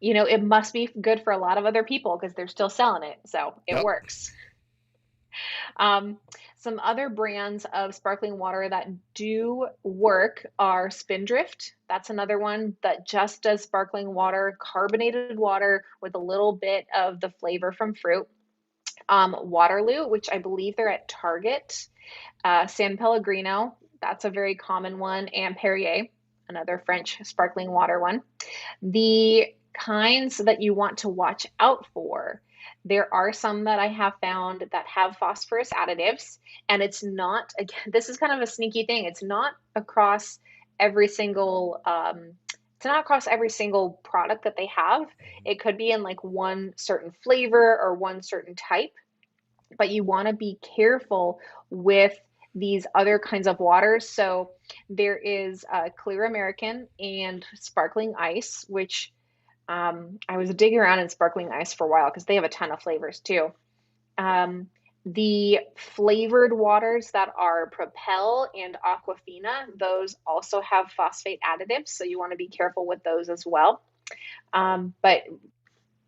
it must be good for a lot of other people because they're still selling it, so it Yep. works. Um, some other brands of sparkling water that do work are Spindrift. That's another one that just does sparkling water, carbonated water with a little bit of the flavor from fruit. Waterloo, which I believe they're at Target. San Pellegrino, that's a very common one, and Perrier, another French sparkling water one. The kinds that you want to watch out for, there are some that I have found that have phosphorus additives, and it's not, again, this is kind of a sneaky thing. Every single, it's not across every single product that they have. It could be in like one certain flavor or one certain type, but you want to be careful with these other kinds of waters. So there is Clear American and Sparkling Ice, which I was digging around in Sparkling Ice for a while because they have a ton of flavors too. Um, the flavored waters that are Propel and Aquafina, those also have phosphate additives, so you want to be careful with those as well. But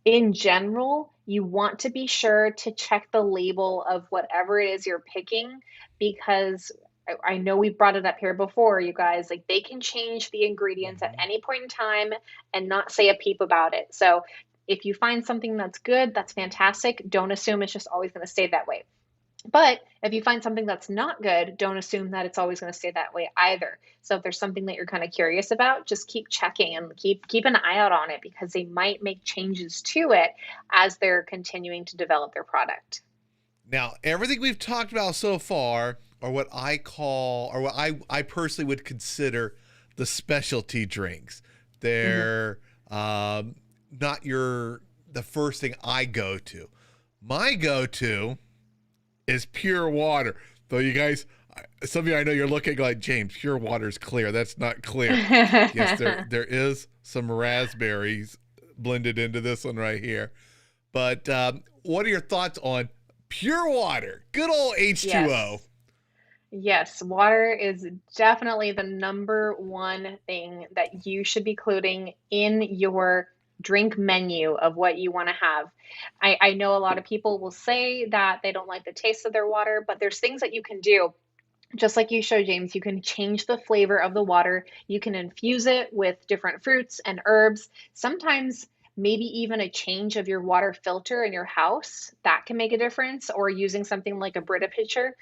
in general, you want to be sure to check the label of whatever it is you're picking because I know we've brought it up here before, you guys, like they can change the ingredients at Hmm. any point in time and not say a peep about it. So if you find something that's good, that's fantastic. Don't assume it's just always going to stay that way. But if you find something that's not good, don't assume that it's always going to stay that way either. So if there's something that you're kind of curious about, just keep checking and keep an eye out on it because they might make changes to it as they're continuing to develop their product. Now, everything we've talked about so far are what I call, or what I personally would consider the specialty drinks. Hmm. They're not the first thing I go to. My go-to is pure water. Though you guys, some of you I know you're looking like, James, pure water is clear. That's not clear. Yes, there is some raspberries blended into this one right here. But what are your thoughts on pure water? Good old H2O. Yes. Yes, water is definitely the number one thing that you should be including in your drink menu of what you want to have. I know a lot of people will say that they don't like the taste of their water, but there's things that you can do. Just like you showed, James, you can change the flavor of the water. You can infuse it with different fruits and herbs. Sometimes, maybe even a change of your water filter in your house that can make a difference, or using something like a Brita pitcher.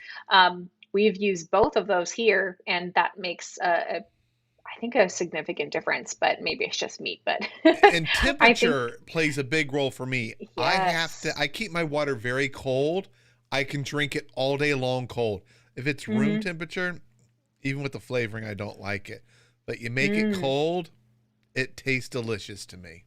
We've used both of those here, and that makes I think a significant difference. But maybe it's just me. But And I think temperature plays a big role for me. yes. I keep my water very cold. I can drink it all day long cold. If it's room Hmm. temperature, even with the flavoring, I don't like it. But you make it Mm. cold, it tastes delicious to me.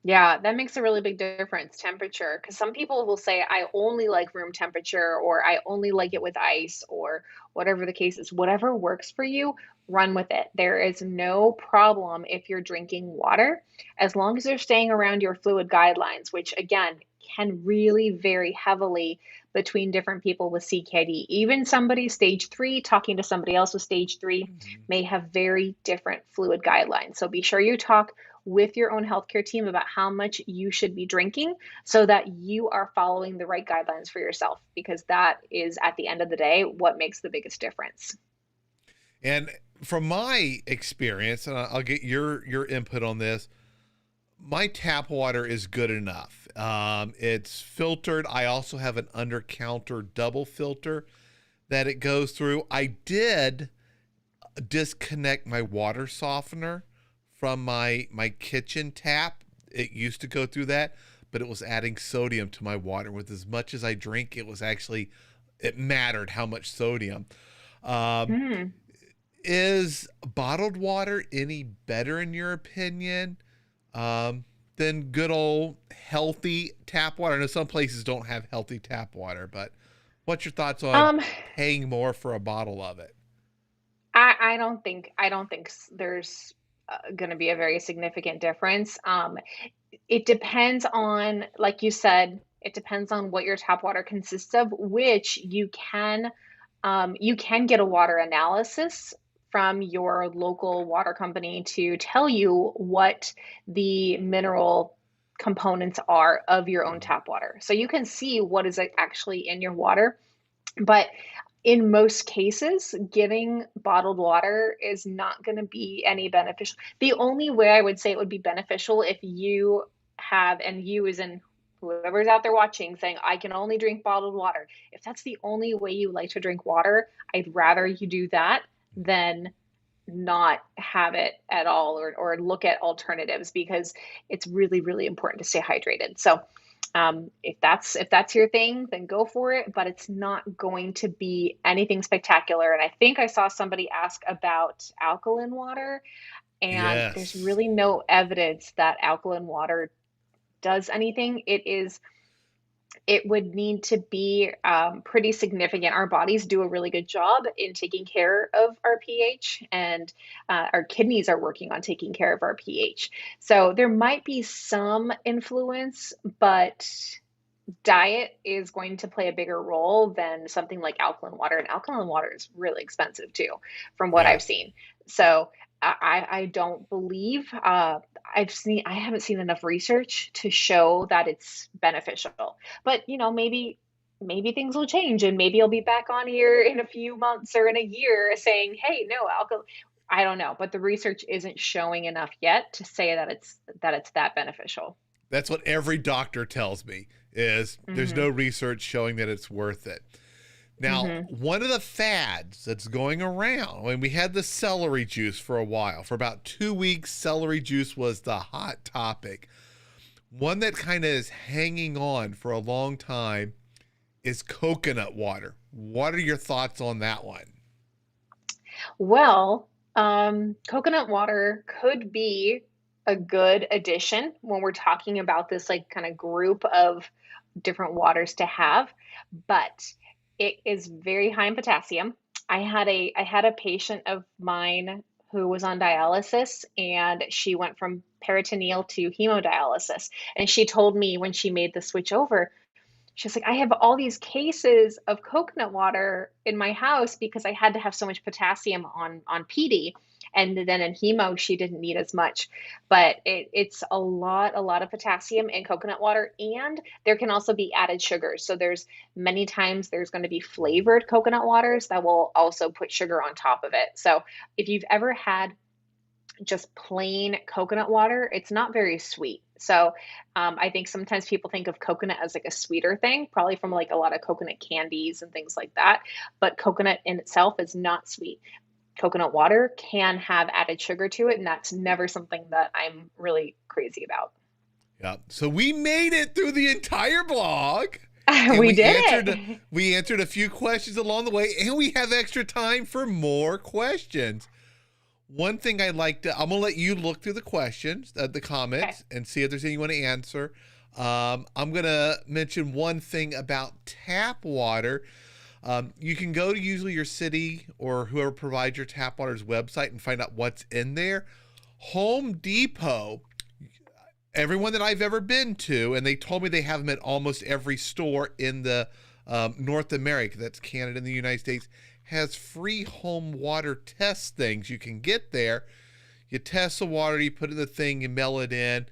Yeah, that makes a really big difference, temperature. Because some people will say, I only like room temperature, or I only like it with ice, or whatever the case is. Whatever works for you, run with it. There is no problem if you're drinking water, as long as you're staying around your fluid guidelines, which again can really vary heavily between different people with CKD. Even somebody stage three talking to somebody else with stage three Mhm. may have very different fluid guidelines. So be sure you talk with your own healthcare team about how much you should be drinking so that you are following the right guidelines for yourself, because that is at the end of the day what makes the biggest difference. And from my experience, and I'll get your input on this, my tap water is good enough. It's filtered. I also have an under counter double filter that it goes through. I did disconnect my water softener from my kitchen tap. It used to go through that, but it was adding sodium to my water. With as much as I drink, it mattered how much sodium. Um, Hmm. is bottled water any better in your opinion than good old healthy tap water? I know some places don't have healthy tap water, but what's your thoughts on Um, paying more for a bottle of it? I don't think there's going to be a very significant difference. It depends on, like you said, it depends on what your tap water consists of, which you can get a water analysis from your local water company to tell you what the mineral components are of your own tap water. So you can see what is actually in your water. But in most cases, getting bottled water is not going to be any beneficial. The only way I would say it would be beneficial if you have, and you is in whoever's out there watching saying, I can only drink bottled water. If that's the only way you like to drink water, I'd rather you do that than not have it at all, or look at alternatives, because it's really, really important to stay hydrated. So if that's your thing, then go for it. But it's not going to be anything spectacular. And I think I saw somebody ask about alkaline water, and there's Yes. really no evidence that alkaline water does anything. It would need to be pretty significant. Our bodies do a really good job in taking care of our pH, and our kidneys are working on taking care of our pH. So there might be some influence, but diet is going to play a bigger role than something like alkaline water. And alkaline water is really expensive too, from what Yeah. I've seen. So I don't believe I haven't seen enough research to show that it's beneficial. But maybe things will change, and maybe I'll be back on here in a few months or in a year saying, hey, no, alcohol. I don't know, but the research isn't showing enough yet to say that it's that beneficial. That's what every doctor tells me is there's Hmm. no research showing that it's worth it. Now, Hmm. one of the fads that's going around, when we had the celery juice for a while, for about 2 weeks, celery juice was the hot topic. One that kind of is hanging on for a long time is coconut water. What are your thoughts on that one? Well, coconut water could be a good addition when we're talking about this like kind of group of different waters to have, but it is very high in potassium. I had a patient of mine who was on dialysis and she went from peritoneal to hemodialysis. And she told me when she made the switch over, she's like, I have all these cases of coconut water in my house because I had to have so much potassium on PD. And then in hemo, she didn't need as much. But it's a lot of potassium in coconut water. And there can also be added sugars. So there's many times there's going to be flavored coconut waters that will also put sugar on top of it. So if you've ever had just plain coconut water, it's not very sweet. So I think sometimes people think of coconut as like a sweeter thing, probably from like a lot of coconut candies and things like that. But coconut in itself is not sweet. Coconut water can have added sugar to it, and that's never something that I'm really crazy about. Yeah. So we made it through the entire blog, and We we did answered it. we answered a few questions along the way, and we have extra time for more questions. One thing I'm gonna let you look through the questions, the Okay. comments, and see if there's any you want to answer. I'm gonna mention one thing about tap water. You can go to usually your city or whoever provides your tap water's website and find out what's in there. Home Depot, everyone that I've ever been to, and they told me they have them at almost every store in the North America, that's Canada and the United States, has free home water test things you can get there. You test the water, you put it in the thing, you mail it in,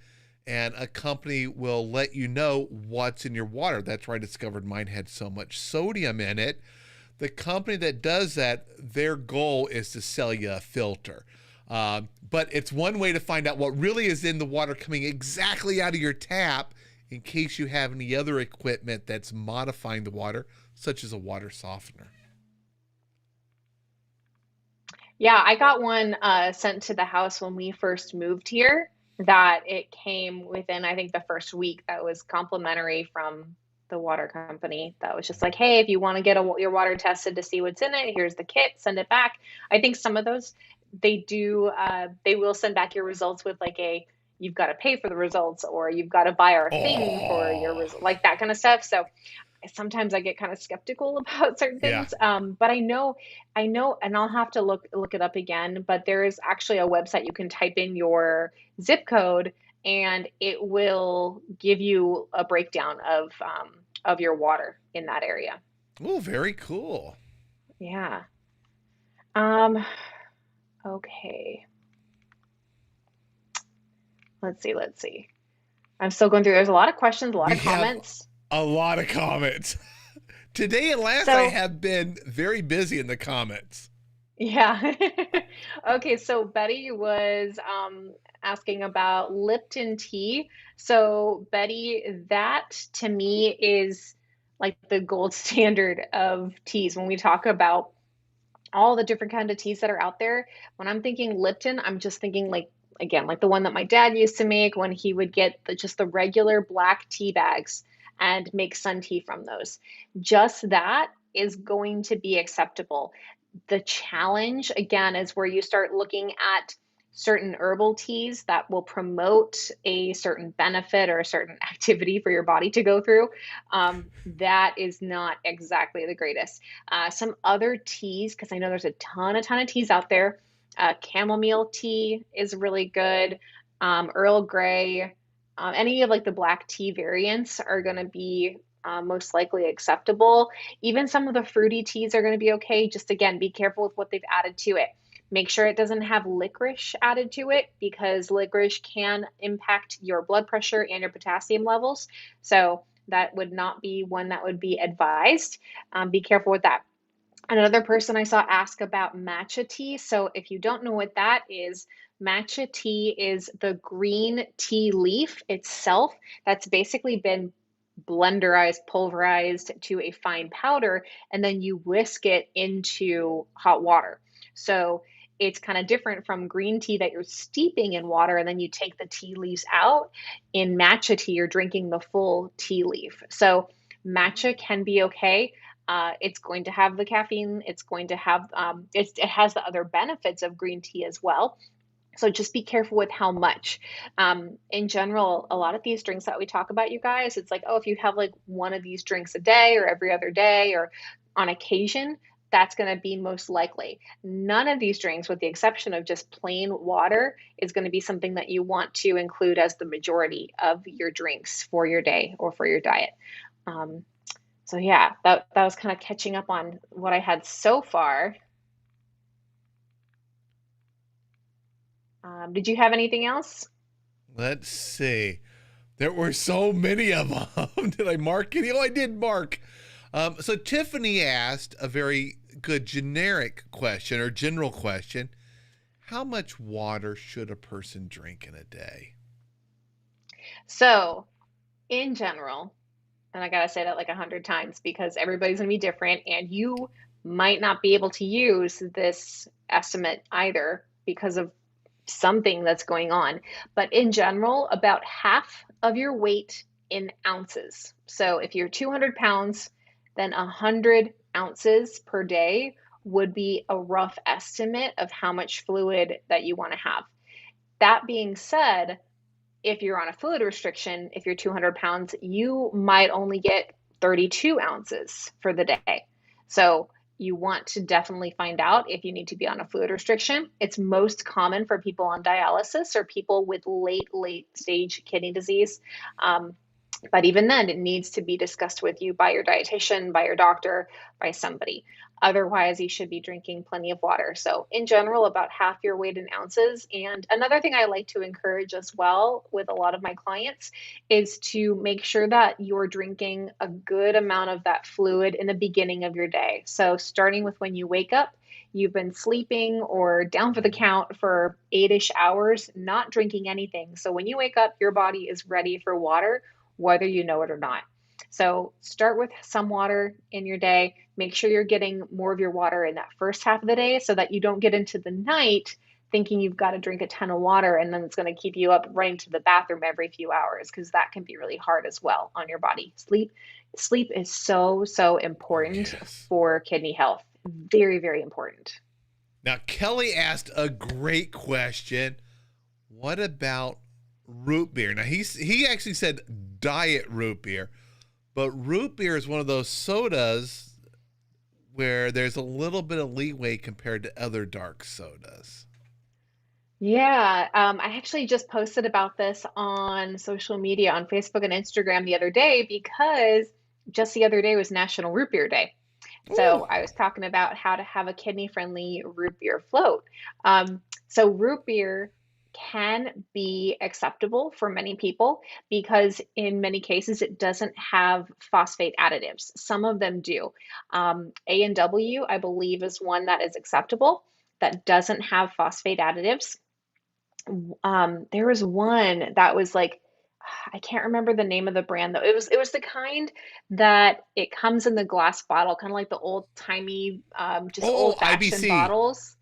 and a company will let you know what's in your water. That's where I discovered mine had so much sodium in it. The company that does that, their goal is to sell you a filter. But it's one way to find out what really is in the water coming exactly out of your tap in case you have any other equipment that's modifying the water, such as a water softener. Yeah, I got one sent to the house when we first moved here that it came within, I think, the first week that was complimentary from the water company. That was just like, hey, if you want to get your water tested to see what's in it, here's the kit, send it back. I think some of those they will send back your results with like you've got to pay for the results or you've got to buy our thing for your Oh, result, like that kind of stuff. So sometimes I get kind of skeptical about certain yeah. things. But I know, and I'll have to look it up again. But there is actually a website you can type in your zip code, and it will give you a breakdown of your water in that area. Oh, very cool. Yeah. Um, okay. Let's see. Let's see. I'm still going through. There's a lot of questions, a lot We of have comments. a lot of comments. Today and last, I So have been very busy in the comments. yeah. Okay, so Betty was asking about Lipton tea. So Betty, that to me is like the gold standard of teas. When we talk about all the different kind of teas that are out there, when I'm thinking Lipton, I'm just thinking like again, like the one that my dad used to make when he would get just the regular black tea bags and make sun tea from those. Just that is going to be acceptable. The challenge again is where you start looking at certain herbal teas that will promote a certain benefit or a certain activity for your body to go through. That is not exactly the greatest. Some other teas, because I know there's a ton of teas out there. Chamomile tea is really good. Earl Grey, any of like the black tea variants are going to be most likely acceptable. Even some of the fruity teas are going to be okay. Just again, be careful with what they've added to it. Make sure it doesn't have licorice added to it because licorice can impact your blood pressure and your potassium levels. So that would not be one that would be advised. Be careful with that. Another person I saw ask about matcha tea. So if you don't know what that is, matcha tea is the green tea leaf itself that's basically been blenderized, pulverized to a fine powder, and then you whisk it into hot water. So it's kind of different from green tea that you're steeping in water and then you take the tea leaves out. In matcha tea, you're drinking the full tea leaf. So matcha can be okay. It's going to have the caffeine. It's going to have, it has the other benefits of green tea as well. So just be careful with how much. In general, a lot of these drinks that we talk about, you guys, it's like, oh, if you have like one of these drinks a day or every other day or on occasion, that's going to be most likely. None of these drinks, with the exception of just plain water, is going to be something that you want to include as the majority of your drinks for your day or for your diet. Um, so yeah, that was kind of catching up on what I had so far. Did you have anything else? Let's see. There were so many of them. Did I mark any? Oh, I did mark. So Tiffany asked a very good generic question or general question. How much water should a person drink in a day? So, in general, and I gotta say that like 100 times because everybody's gonna be different, and you might not be able to use this estimate either because of something that's going on. But in general, about half of your weight in ounces. So if you're 200 pounds, then 100 ounces per day would be a rough estimate of how much fluid that you want to have. That being said, if you're on a fluid restriction, if you're 200 pounds, you might only get 32 ounces for the day. So you want to definitely find out if you need to be on a fluid restriction. It's most common for people on dialysis or people with late stage kidney disease. But even then, it needs to be discussed with you by your dietitian, by your doctor, by somebody. Otherwise, you should be drinking plenty of water. So, in general, about half your weight in ounces. And another thing I like to encourage as well with a lot of my clients is to make sure that you're drinking a good amount of that fluid in the beginning of your day. So, starting with when you wake up, you've been sleeping or down for the count for 8-ish hours, not drinking anything. So, when you wake up, your body is ready for water whether you know it or not. So start with some water in your day. Make sure you're getting more of your water in that first half of the day so that you don't get into the night thinking you've got to drink a ton of water and then it's going to keep you up running to the bathroom every few hours because that can be really hard as well on your body. Sleep is so Oh, important yes. for kidney health. Very important. Now, Kelly asked a great question. What about root beer? Now, he actually said diet root beer, but root beer is one of those sodas where there's a little bit of leeway compared to other dark sodas. Yeah, I actually just posted about this on social media on Facebook and Instagram the other day because just the other day was National Root Beer Day. Ooh, So I was talking about how to have a kidney-friendly root beer float. So root beer can be acceptable for many people because in many cases it doesn't have phosphate additives. Some of them do. A&W, I believe, is one that is acceptable that doesn't have phosphate additives. There was one that was like, I can't remember the name of the brand though. It was the kind that it comes in the glass bottle, kind of like the old timey, just oh, old fashioned IBC. bottles.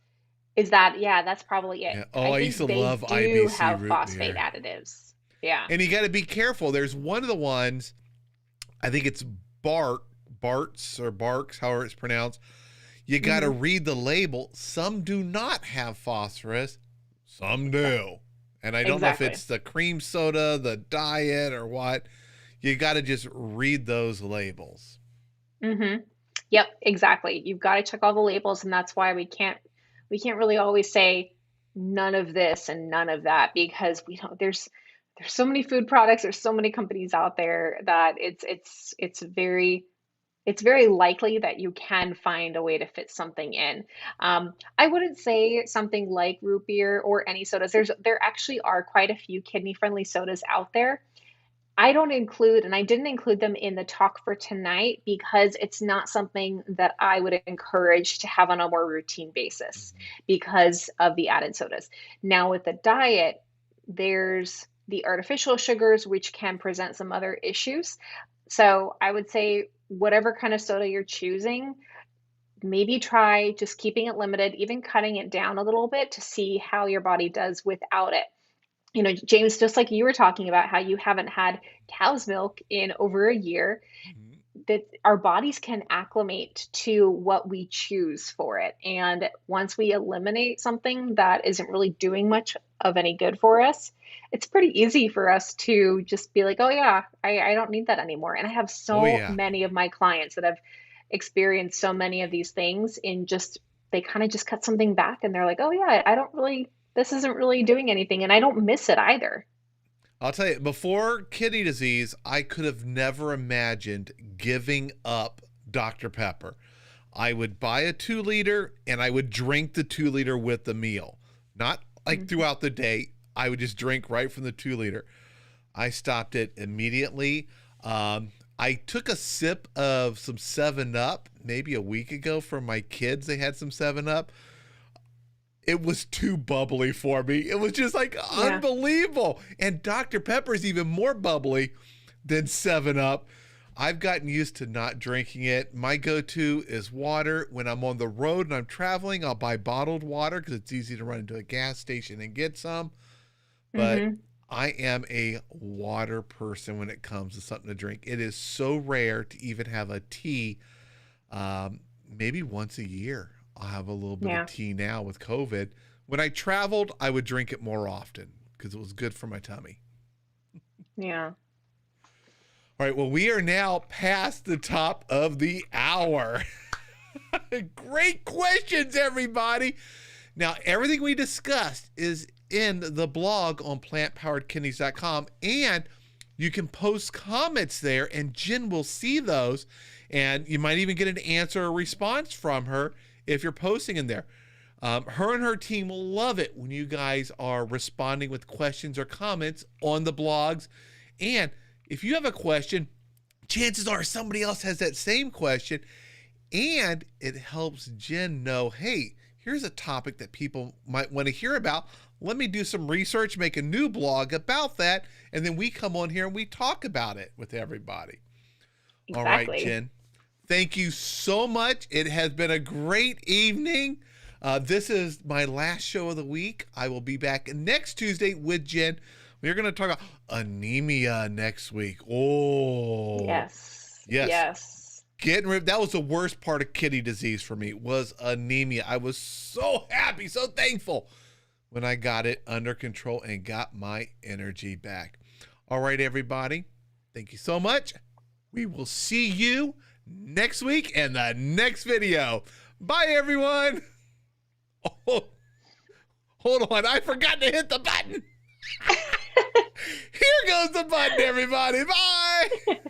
Is that, yeah, that's probably it. Yeah. Oh, I I used to think they love do IBC have root phosphate beer. additives. Yeah. And you got to be careful. There's one of the ones, I think it's Bart's or Barks, however it's pronounced. You got to Hmm. read the label. Some do not have phosphorus, some do. And I don't know if Exactly. it's the cream soda, the diet, or what. You got to just read those labels. Hmm. Yep, exactly. You've got to check all the labels, and that's why we can't really always say none of this and none of that because we don't there's so many food products, there's so many companies out there that it's very likely that you can find a way to fit something in. I wouldn't say something like root beer or any sodas. There actually are quite a few kidney friendly sodas out there. I don't include, and I didn't include them in the talk for tonight because it's not something that I would encourage to have on a more routine basis Mhm. because of the added sodas. Now, with the diet, there's the artificial sugars, which can present some other issues. So I would say whatever kind of soda you're choosing, maybe try just keeping it limited, even cutting it down a little bit to see how your body does without it. James, just like you were talking about how you haven't had cow's milk in over a year, Mhm. that our bodies can acclimate to what we choose for it. And once we eliminate something that isn't really doing much of any good for us, it's pretty easy for us to just be like, oh, yeah, I don't need that anymore. And I have Oh, so yeah. many of my clients that have experienced so many of these things in just, they kind of just cut something back and they're like, oh, yeah, I don't really, this isn't really doing anything. And I don't miss it either. I'll tell you, before kidney disease, I could have never imagined giving up Dr. Pepper. I would buy a 2 liter and I would drink the 2 liter with the meal. Not like Mhm. throughout the day. I would just drink right from the 2 liter. I stopped it immediately. I took a sip of some 7 Up maybe a week ago for my kids. They had some 7 Up. It was too bubbly for me. It was just like Yeah. unbelievable. And Dr. Pepper is even more bubbly than 7 Up. I've gotten used to not drinking it. My go-to is water. When I'm on the road and I'm traveling, I'll buy bottled water because it's easy to run into a gas station and get some. But Hmm. I am a water person when it comes to something to drink. It is so rare to even have a tea. Maybe once a year, I'll have a little bit of Yeah. tea now with COVID. When I traveled, I would drink it more often because it was good for my tummy. Yeah. All right, well, we are now past the top of the hour. Great questions, everybody. Now, everything we discussed is in the blog on plantpoweredkidneys.com, and you can post comments there, and Jen will see those, and you might even get an answer or response from her if you're posting in there. Her and her team love it when you guys are responding with questions or comments on the blogs. And if you have a question, chances are somebody else has that same question, and it helps Jen know, hey, here's a topic that people might want to hear about. Let me do some research, make a new blog about that, and then we come on here and we talk about it with everybody. All right, Exactly. Jen. Thank you so much. It has been a great evening. This is my last show of the week. I will be back next Tuesday with Jen. We're going to talk about anemia next week. Oh, Yes. yes. Yes. Getting rid. That was the worst part of kidney disease for me was anemia. I was so happy, so thankful when I got it under control and got my energy back. All right, everybody. Thank you so much. We will see you next week in the next video. Bye, everyone. Oh, hold on. I forgot to hit the button. Here goes the button, everybody. Bye.